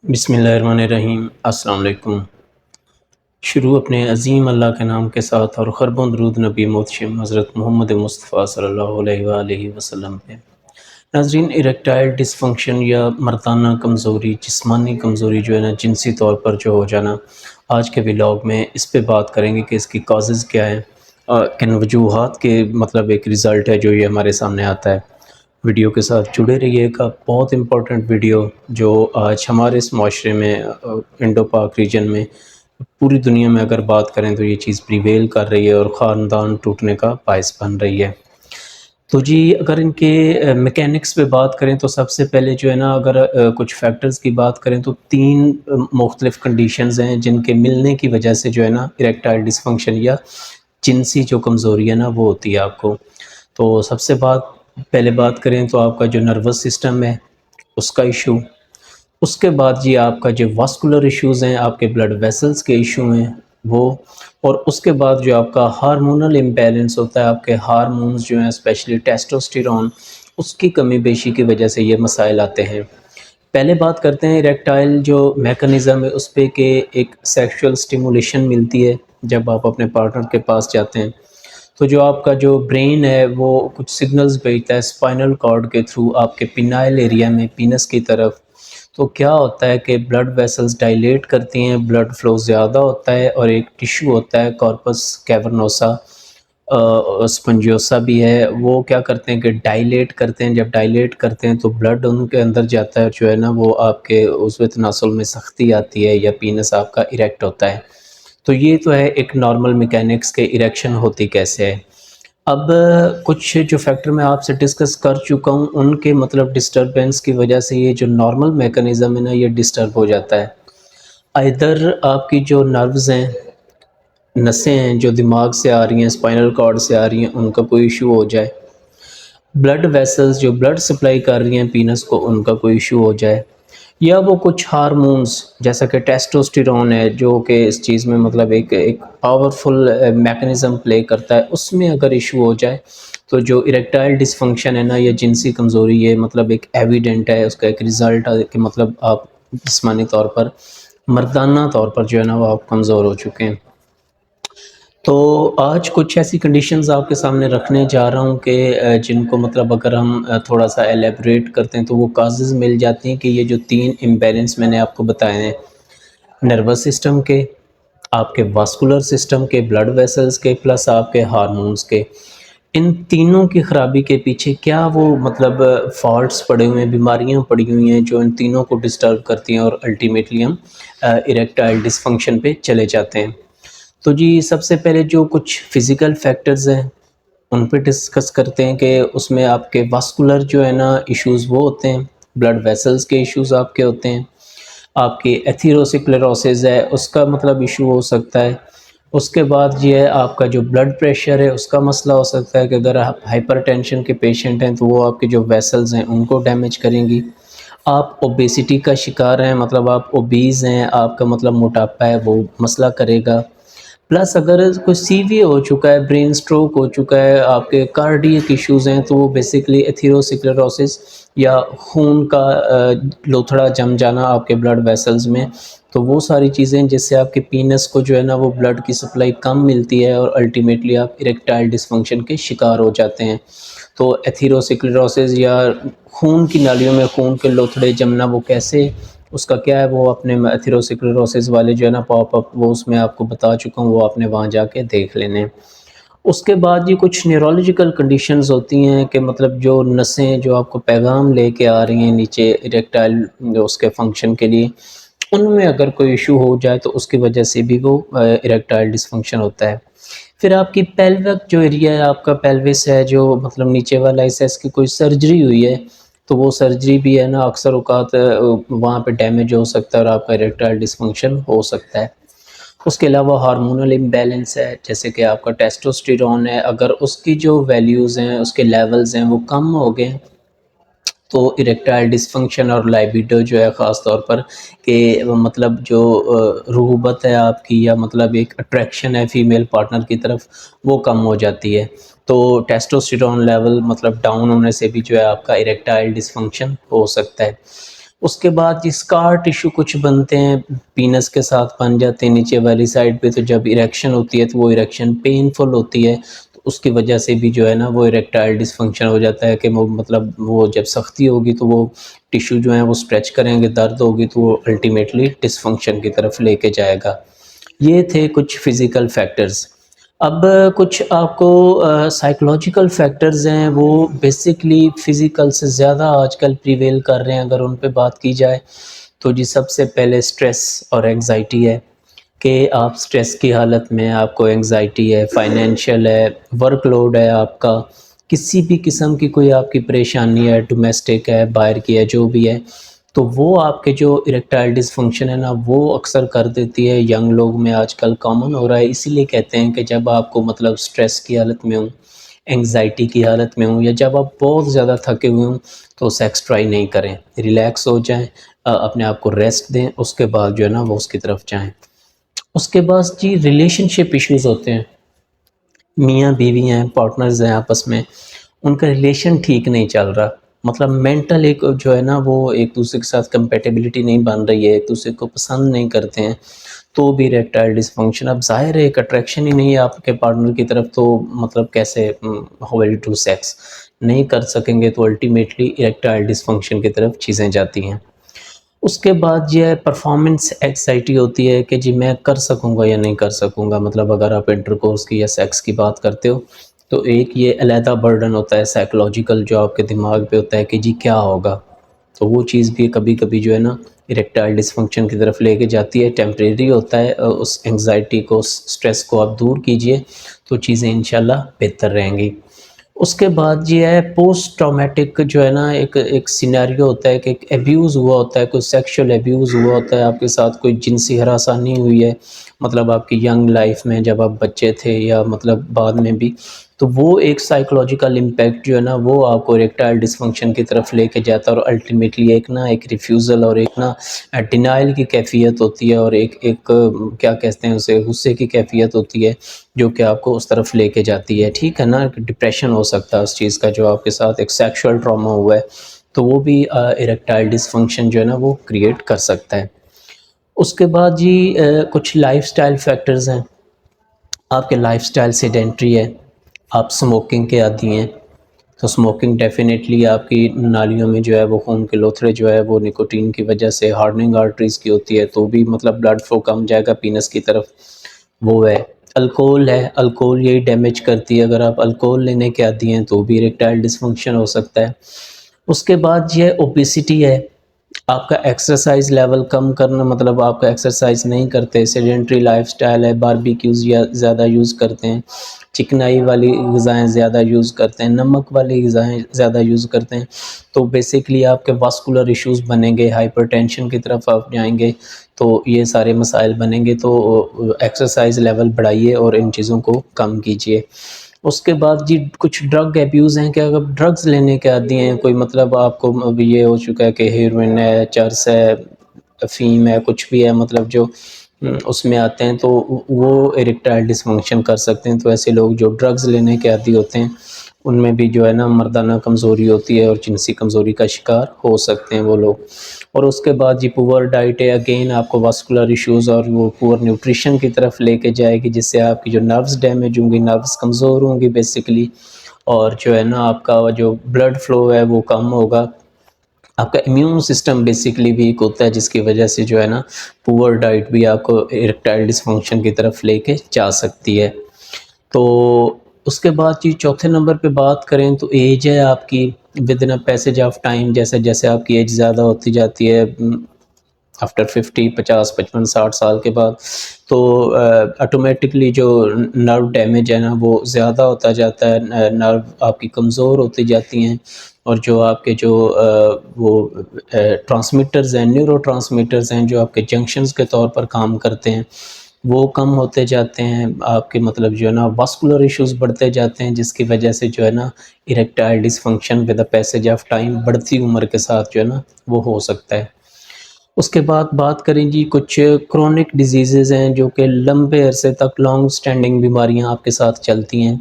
بسم اللہ الرحمن الرحیم۔ السلام علیکم۔ شروع اپنے عظیم اللہ کے نام کے ساتھ اور خرب و درود نبی محتشم حضرت محمد مصطفیٰ صلی اللہ علیہ وآلہ وسلم پہ۔ ناظرین، اریکٹائل ڈس فنکشن یا مردانہ کمزوری، جسمانی کمزوری جو ہے نا، جنسی طور پر جو ہو جانا، آج کے ولاگ میں اس پہ بات کریں گے کہ اس کی کازز کیا ہیں، کن وجوہات کے مطلب ایک رزلٹ ہے جو یہ ہمارے سامنے آتا ہے۔ ویڈیو کے ساتھ جڑے رہیے گا، بہت امپورٹنٹ ویڈیو جو آج ہمارے اس معاشرے میں انڈو پاک ریجن میں، پوری دنیا میں اگر بات کریں تو یہ چیز پریویل کر رہی ہے اور خاندان ٹوٹنے کا باعث بن رہی ہے۔ تو جی، اگر ان کے میکینکس پہ بات کریں تو سب سے پہلے جو ہے نا، اگر کچھ فیکٹرز کی بات کریں تو تین مختلف کنڈیشنز ہیں جن کے ملنے کی وجہ سے جو ہے نا اریکٹائل ڈس فنکشن یا جنسی جو کمزوری ہے نا وہ ہوتی ہے آپ کو۔ تو سب سے پہلے بات کریں تو آپ کا جو نروس سسٹم ہے اس کا ایشو، اس کے بعد جی آپ کا جو واسکولر ایشوز ہیں، آپ کے بلڈ ویسلز کے ایشو ہیں وہ، اور اس کے بعد جو آپ کا ہارمونل امبیلنس ہوتا ہے، آپ کے ہارمونز جو ہیں اسپیشلی ٹیسٹوسٹیرون، اس کی کمی بیشی کی وجہ سے یہ مسائل آتے ہیں۔ پہلے بات کرتے ہیں اریکٹائل جو میکانزم ہے اس پہ، کہ ایک سیکشول سٹیمولیشن ملتی ہے جب آپ اپنے پارٹنر کے پاس جاتے ہیں، تو جو آپ کا جو برین ہے وہ کچھ سگنلز بھیجتا ہے اسپائنل کارڈ کے تھرو آپ کے پینائل ایریا میں، پینس کی طرف۔ تو کیا ہوتا ہے کہ بلڈ ویسلز ڈائلیٹ کرتی ہیں، بلڈ فلو زیادہ ہوتا ہے، اور ایک ٹیشو ہوتا ہے کارپس کیورنوسا، اسپنجوسا بھی ہے، وہ کیا کرتے ہیں کہ ڈائلیٹ کرتے ہیں۔ جب ڈائلیٹ کرتے ہیں تو بلڈ ان کے اندر جاتا ہے، جو ہے نا وہ آپ کے عضو تناسل میں سختی آتی ہے یا پینس آپ کا اریکٹ ہوتا ہے۔ تو یہ تو ہے ایک نارمل میکینکس کے اریکشن ہوتی کیسے ہے۔ اب کچھ جو فیکٹر میں آپ سے ڈسکس کر چکا ہوں ان کے مطلب ڈسٹربنس کی وجہ سے یہ جو نارمل میکانزم ہے نا یہ ڈسٹرب ہو جاتا ہے۔ ادھر آپ کی جو نروز ہیں، نسیں ہیں جو دماغ سے آ رہی ہیں، اسپائنل کارڈ سے آ رہی ہیں، ان کا کوئی ایشو ہو جائے، بلڈ ویسلز جو بلڈ سپلائی کر رہی ہیں پینس کو، ان کا کوئی ایشو ہو جائے، یا وہ کچھ ہارمونز جیسا کہ ٹیسٹوسٹیرون ہے جو کہ اس چیز میں مطلب ایک پاورفل میکانزم پلے کرتا ہے، اس میں اگر ایشو ہو جائے تو جو اریکٹائل ڈس فنکشن ہے نا، یہ جنسی کمزوری، یہ مطلب ایک ایویڈنٹ ہے، اس کا ایک رزلٹ ہے کہ مطلب آپ جسمانی طور پر، مردانہ طور پر جو ہے نا وہ آپ کمزور ہو چکے ہیں۔ تو آج کچھ ایسی کنڈیشنز آپ کے سامنے رکھنے جا رہا ہوں کہ جن کو مطلب اگر ہم تھوڑا سا ایلیبریٹ کرتے ہیں تو وہ کازز مل جاتی ہیں کہ یہ جو تین امبیلنس میں نے آپ کو بتائے ہیں، نروس سسٹم کے، آپ کے واسکولر سسٹم کے، بلڈ ویسلز کے، پلس آپ کے ہارمونز کے، ان تینوں کی خرابی کے پیچھے کیا وہ مطلب فالٹس پڑے ہوئے ہیں، بیماریاں پڑی ہوئی ہیں جو ان تینوں کو ڈسٹرب کرتی ہیں، اور الٹیمیٹلی ہم اریکٹائل ڈس فنکشن پہ چلے جاتے ہیں۔ تو جی، سب سے پہلے جو کچھ فزیکل فیکٹرز ہیں ان پہ ڈسکس کرتے ہیں کہ اس میں آپ کے واسکولر جو ہے نا ایشوز وہ ہوتے ہیں، بلڈ ویسلز کے ایشوز آپ کے ہوتے ہیں، آپ کی ایتھیروسکلیروسس ہے اس کا مطلب ایشو ہو سکتا ہے، اس کے بعد یہ ہے آپ کا جو بلڈ پریشر ہے اس کا مسئلہ ہو سکتا ہے کہ اگر آپ ہائپر ٹینشن کے پیشنٹ ہیں تو وہ آپ کے جو ویسلز ہیں ان کو ڈیمیج کریں گی۔ آپ اوبیسٹی کا شکار ہیں، مطلب آپ اوبیز ہیں، آپ کا مطلب موٹاپا ہے، وہ مسئلہ کرے گا۔ پلس اگر کوئی سی وی ہو چکا ہے، برین سٹروک ہو چکا ہے، آپ کے کارڈیک ایشوز ہیں، تو وہ بیسیکلی ایتھیروسکلیروسس یا خون کا لوتھڑا جم جانا آپ کے بلڈ ویسلز میں، تو وہ ساری چیزیں جس سے آپ کے پینس کو جو ہے نا وہ بلڈ کی سپلائی کم ملتی ہے، اور الٹیمیٹلی آپ اریکٹائل ڈس فنکشن کے شکار ہو جاتے ہیں۔ تو ایتھیروسکلیروسس یا خون کی نالیوں میں خون کے لوتھڑے جمنا، وہ کیسے، اس کا کیا ہے، وہ اپنے ایتھیروسکلیروسس والے جو ہے نا پاپ اپ، وہ اس میں آپ کو بتا چکا ہوں، وہ آپ نے وہاں جا کے دیکھ لینے۔ اس کے بعد یہ کچھ نیورولوجیکل کنڈیشنز ہوتی ہیں کہ مطلب جو نسیں جو آپ کو پیغام لے کے آ رہی ہیں نیچے اریکٹائل اس کے فنکشن کے لیے، ان میں اگر کوئی ایشو ہو جائے تو اس کی وجہ سے بھی وہ اریکٹائل ڈس فنکشن ہوتا ہے۔ پھر آپ کی پیلوک جو ایریا ہے، آپ کا پیلوس ہے جو مطلب نیچے والا حصہ، اس کی کوئی سرجری ہوئی ہے تو وہ سرجری بھی ہے نا اکثر اوقات وہاں پہ ڈیمیج ہو سکتا ہے اور آپ کا اریکٹائل ڈس فنکشن ہو سکتا ہے۔ اس کے علاوہ ہارمونل امبیلنس ہے، جیسے کہ آپ کا ٹیسٹوسٹیرون ہے، اگر اس کی جو ویلیوز ہیں، اس کے لیولز ہیں، وہ کم ہو گئے تو اریکٹائل ڈس فنکشن اور لائبیڈو جو ہے خاص طور پر، کہ مطلب جو رغبت ہے آپ کی، یا مطلب ایک اٹریکشن ہے فیمیل پارٹنر کی طرف، وہ کم ہو جاتی ہے۔ تو ٹیسٹوسٹیرون لیول مطلب ڈاؤن ہونے سے بھی جو ہے آپ کا اریکٹائل ڈس فنکشن ہو سکتا ہے۔ اس کے بعد یہ اسکار ٹیشو کچھ بنتے ہیں، پینس کے ساتھ بن جاتے ہیں نیچے والی سائڈ پہ، تو جب اریکشن ہوتی ہے تو وہ اریکشن پینفل ہوتی ہے، تو اس کی وجہ سے بھی جو ہے نا وہ اریکٹائل ڈسفنکشن ہو جاتا ہے کہ وہ مطلب وہ جب سختی ہوگی تو وہ ٹیشو جو ہیں وہ اسٹریچ کریں گے، درد ہوگی تو وہ الٹیمیٹلی ڈسفنکشن کی طرف لے کے جائے گا۔ یہ تھے کچھ فزیکل فیکٹرز۔ اب کچھ آپ کو سائیکولوجیکل فیکٹرز ہیں، وہ بیسکلی فزیکل سے زیادہ آج کل پریویل کر رہے ہیں اگر ان پہ بات کی جائے تو جی سب سے پہلے سٹریس اور انگزائٹی ہے کہ آپ سٹریس کی حالت میں آپ کو انگزائٹی ہے، فائنینشیل ہے، ورک لوڈ ہے آپ کا، کسی بھی قسم کی کوئی آپ کی پریشانی ہے، ڈومیسٹک ہے، باہر کی ہے، جو بھی ہے، تو وہ آپ کے جو اریکٹائل ڈسفنکشن ہے نا وہ اکثر کر دیتی ہے۔ ینگ لوگ میں آج کل کامن ہو رہا ہے، اسی لیے کہتے ہیں کہ جب آپ کو مطلب سٹریس کی حالت میں ہوں، انگزائٹی کی حالت میں ہوں، یا جب آپ بہت زیادہ تھکے ہوئے ہوں تو سیکس ٹرائی نہیں کریں، ریلیکس ہو جائیں، اپنے آپ کو ریسٹ دیں، اس کے بعد جو ہے نا وہ اس کی طرف جائیں۔ اس کے بعد جی ریلیشن شپ ایشوز ہوتے ہیں، میاں بیوی ہیں، پارٹنرز ہیں آپس میں، ان کا ریلیشن ٹھیک نہیں چل رہا، مطلب مینٹل ایک جو ہے نا وہ ایک دوسرے کے ساتھ کمپیٹیبلٹی نہیں بن رہی ہے، ایک دوسرے کو پسند نہیں کرتے ہیں، تو بھی اریکٹائل ڈسفنکشن۔ اب ظاہر ہے ایک اٹریکشن ہی نہیں ہے آپ کے پارٹنر کی طرف، تو مطلب کیسے ہاؤ ول یو ڈو سیکس نہیں کر سکیں گے، تو الٹیمیٹلی اریکٹائل ڈسفنکشن کی طرف چیزیں جاتی ہیں۔ اس کے بعد یہ پرفارمنس ایکسائٹی ہوتی ہے کہ جی میں کر سکوں گا یا نہیں کر سکوں گا، مطلب اگر آپ انٹر کورس کی یا سیکس کی بات کرتے ہو تو ایک یہ علیحدہ برڈن ہوتا ہے سائیکولوجیکل جو آپ کے دماغ پہ ہوتا ہے کہ جی کیا ہوگا، تو وہ چیز بھی کبھی کبھی جو ہے نا اریکٹائل ڈسفنکشن کی طرف لے کے جاتی ہے، ٹیمپریری ہوتا ہے، اس انگزائٹی کو، سٹریس کو آپ دور کیجئے تو چیزیں انشاءاللہ بہتر رہیں گی۔ اس کے بعد یہ ہے پوسٹ ٹرامیٹک جو ہے نا ایک سینیریو ہوتا ہے کہ ایک ایبیوز ہوا ہوتا ہے، کوئی سیکشل ایبیوز ہوا ہوتا ہے آپ کے ساتھ، کوئی جنسی ہراسانی ہوئی ہے، مطلب آپ کی ینگ لائف میں جب آپ بچے تھے یا مطلب بعد میں بھی، تو وہ ایک سائیکولوجیکل امپیکٹ جو ہے نا وہ آپ کو اریکٹائل ڈسفنکشن کی طرف لے کے جاتا ہے، اور الٹیمیٹلی ایک ریفیوزل اور ایک ڈینائل کی کیفیت ہوتی ہے، اور ایک کیا کہتے ہیں اسے، غصے کی کیفیت ہوتی ہے جو کہ آپ کو اس طرف لے کے جاتی ہے، ٹھیک ہے نا، ڈپریشن ہو سکتا ہے اس چیز کا، جو آپ کے ساتھ ایک سیکشول ٹراما ہوا ہے تو وہ بھی اریکٹائل ڈسفنکشن جو ہے نا وہ کریٹ کر سکتا ہے۔ اس کے بعد جی کچھ لائف سٹائل فیکٹرز ہیں، آپ کے لائف سٹائل سیڈنٹری ہے، آپ سموکنگ کے عادی ہیں، تو سموکنگ ڈیفینیٹلی آپ کی نالیوں میں جو ہے وہ خون کے لوتھڑے جو ہے وہ نکوٹین کی وجہ سے ہارڈننگ آرٹریز کی ہوتی ہے، تو بھی مطلب بلڈ فلو کم جائے گا پینس کی طرف، وہ ہے۔ الکوہل ہے، الکوہل یہی ڈیمیج کرتی ہے، اگر آپ الکوہل لینے کے عادی ہیں تو بھی اریکٹائل ڈسفنکشن ہو سکتا ہے۔ اس کے بعد یہ اوبیسٹی ہے، آپ کا ایکسرسائز لیول کم کرنا، مطلب آپ کا ایکسرسائز نہیں کرتے، سیڈنٹری لائف سٹائل ہے، باربیکیوز زیادہ یوز کرتے ہیں، چکنائی والی غذائیں زیادہ یوز کرتے ہیں، نمک والی غذائیں زیادہ یوز کرتے ہیں، تو بیسیکلی آپ کے واسکولر ایشوز بنیں گے، ہائپر ٹینشن کی طرف آپ جائیں گے، تو یہ سارے مسائل بنیں گے، تو ایکسرسائز لیول بڑھائیے اور ان چیزوں کو کم کیجیے۔ اس کے بعد جی کچھ ڈرگ ایبیوز ہیں کہ اگر ڈرگز لینے کے عادی ہیں، کوئی مطلب آپ کو ابھی یہ ہو چکا ہے کہ ہیروئن ہے، چرس ہے، افیم ہے، کچھ بھی ہے مطلب جو اس میں آتے ہیں، تو وہ اریکٹائل ڈسفنکشن کر سکتے ہیں، تو ایسے لوگ جو ڈرگز لینے کے عادی ہوتے ہیں ان میں بھی جو ہے نا مردانہ کمزوری ہوتی ہے اور جنسی کمزوری کا شکار ہو سکتے ہیں وہ لوگ۔ اور اس کے بعد جی پور ڈائٹ ہے، اگین آپ کو واسکولر ایشوز اور وہ پور نیوٹریشن کی طرف لے کے جائے گی، جس سے آپ کی جو نروز ڈیمیج ہوں گی، نروز کمزور ہوں گی بیسیکلی، اور جو ہے نا آپ کا جو بلڈ فلو ہے وہ کم ہوگا، آپ کا امیون سسٹم بیسیکلی ویک ہوتا ہے، جس کی وجہ سے جو ہے نا پور ڈائٹ بھی آپ کو اریکٹائل ڈسفنکشن کی طرف لے کے جا سکتی ہے۔ تو اس کے بعد جی چوتھے نمبر پہ بات کریں تو ایج ہے آپ کی، with in passage of time, جیسے جیسے آپ کی ایج زیادہ ہوتی جاتی ہے، آفٹر 50، 50، 55، 60 سال کے بعد، تو آٹومیٹکلی جو نرو ڈیمیج ہے نا وہ زیادہ ہوتا جاتا ہے، نرو آپ کی کمزور ہوتی جاتی ہیں، اور جو آپ کے جو وہ ٹرانسمیٹرز ہیں، نیورو ٹرانسمیٹرز ہیں جو آپ کے جنکشنز کے طور پر کام کرتے ہیں، وہ کم ہوتے جاتے ہیں، آپ کے مطلب جو ہے نا واسکولر ایشوز بڑھتے جاتے ہیں، جس کی وجہ سے جو ہے نا erectile dysfunction with the passage of time بڑھتی عمر کے ساتھ جو ہے نا وہ ہو سکتا ہے۔ اس کے بعد بات کریں جی کچھ کرونک ڈیزیزز ہیں جو کہ لمبے عرصے تک لانگ سٹینڈنگ بیماریاں آپ کے ساتھ چلتی ہیں،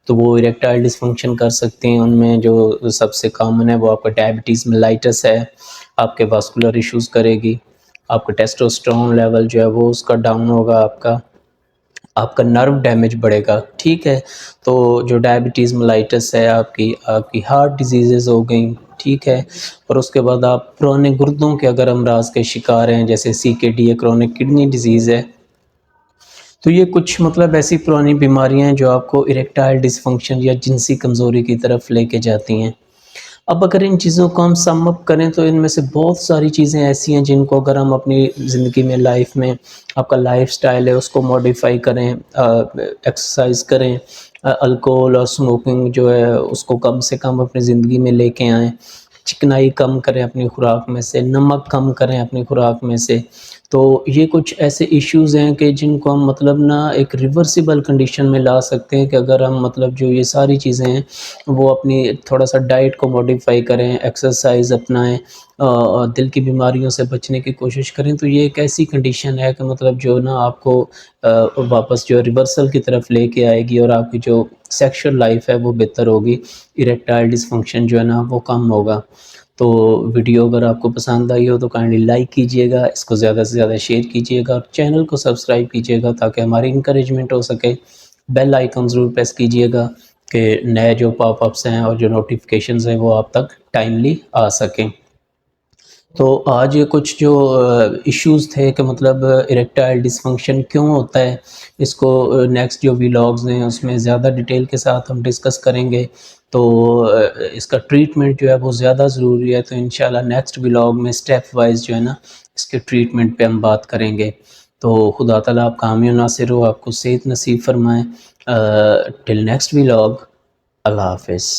تو وہ اریکٹائل ڈسفنکشن کر سکتے ہیں. ان میں جو سب سے کامن ہے وہ آپ کا ڈائبٹیز میلائٹس ہے, آپ کے واسکولر ایشوز کرے گی, آپ کا ٹیسٹوسٹرون لیول جو ہے وہ اس کا ڈاؤن ہوگا, آپ کا نرو ڈیمیج بڑھے گا. ٹھیک ہے, تو جو ڈائبٹیز میلائٹس ہے آپ کی ہارٹ ڈیزیزز ہو گئیں. ٹھیک ہے, اور اس کے بعد آپ پرانے گردوں کے اگر امراض کے شکار ہیں, جیسے CKD ہے, کرونک کڈنی ڈیزیز ہے, تو یہ کچھ مطلب ایسی پرانی بیماریاں ہیں جو آپ کو اریکٹائل ڈسفنکشن یا جنسی کمزوری کی طرف لے کے جاتی ہیں. اب اگر ان چیزوں کو ہم سم اپ کریں تو ان میں سے بہت ساری چیزیں ایسی ہیں جن کو اگر ہم اپنی زندگی میں لائف میں, آپ کا لائف سٹائل ہے اس کو موڈیفائی کریں, ایکسرسائز کریں, الکوہول اور سموکنگ جو ہے اس کو کم سے کم اپنی زندگی میں لے کے آئیں, چکنائی کم کریں اپنی خوراک میں سے, نمک کم کریں اپنی خوراک میں سے. تو یہ کچھ ایسے ایشوز ہیں کہ جن کو ہم مطلب نا ایک ریورسیبل کنڈیشن میں لا سکتے ہیں کہ اگر ہم مطلب جو یہ ساری چیزیں ہیں وہ اپنی تھوڑا سا ڈائٹ کو موڈیفائی کریں, ایکسرسائز اپنائیں, دل کی بیماریوں سے بچنے کی کوشش کریں. تو یہ ایک ایسی کنڈیشن ہے کہ مطلب جو نا آپ کو واپس جو ریورسل کی طرف لے کے آئے گی, اور آپ کی جو سیکشل لائف ہے وہ بہتر ہوگی, اریکٹائل ڈسفنکشن جو ہے نا وہ کم ہوگا. تو ویڈیو اگر آپ کو پسند آئی ہو تو کائنڈلی لائک کیجئے گا, اس کو زیادہ سے زیادہ شیئر کیجئے گا, اور چینل کو سبسکرائب کیجئے گا تاکہ ہماری انکریجمنٹ ہو سکے. بیل آئیکن ضرور پریس کیجئے گا کہ نئے جو پاپ اپس ہیں اور جو نوٹیفیکیشنز ہیں وہ آپ تک ٹائملی آ سکیں. تو آج کچھ جو ایشوز تھے کہ مطلب اریکٹائل ڈسفنکشن کیوں ہوتا ہے, اس کو نیکسٹ جو ولاگز ہیں اس میں زیادہ ڈیٹیل کے ساتھ ہم ڈسکس کریں گے. تو اس کا ٹریٹمنٹ جو ہے وہ زیادہ ضروری ہے. تو انشاءاللہ نیکسٹ ولاگ میں اسٹیپ وائز جو ہے نا اس کے ٹریٹمنٹ پہ ہم بات کریں گے. تو خدا تعالیٰ آپ کا حامی و ناصر ہو, آپ کو صحت نصیب فرمائیں. ٹل نیکسٹ ولاگ, اللہ حافظ.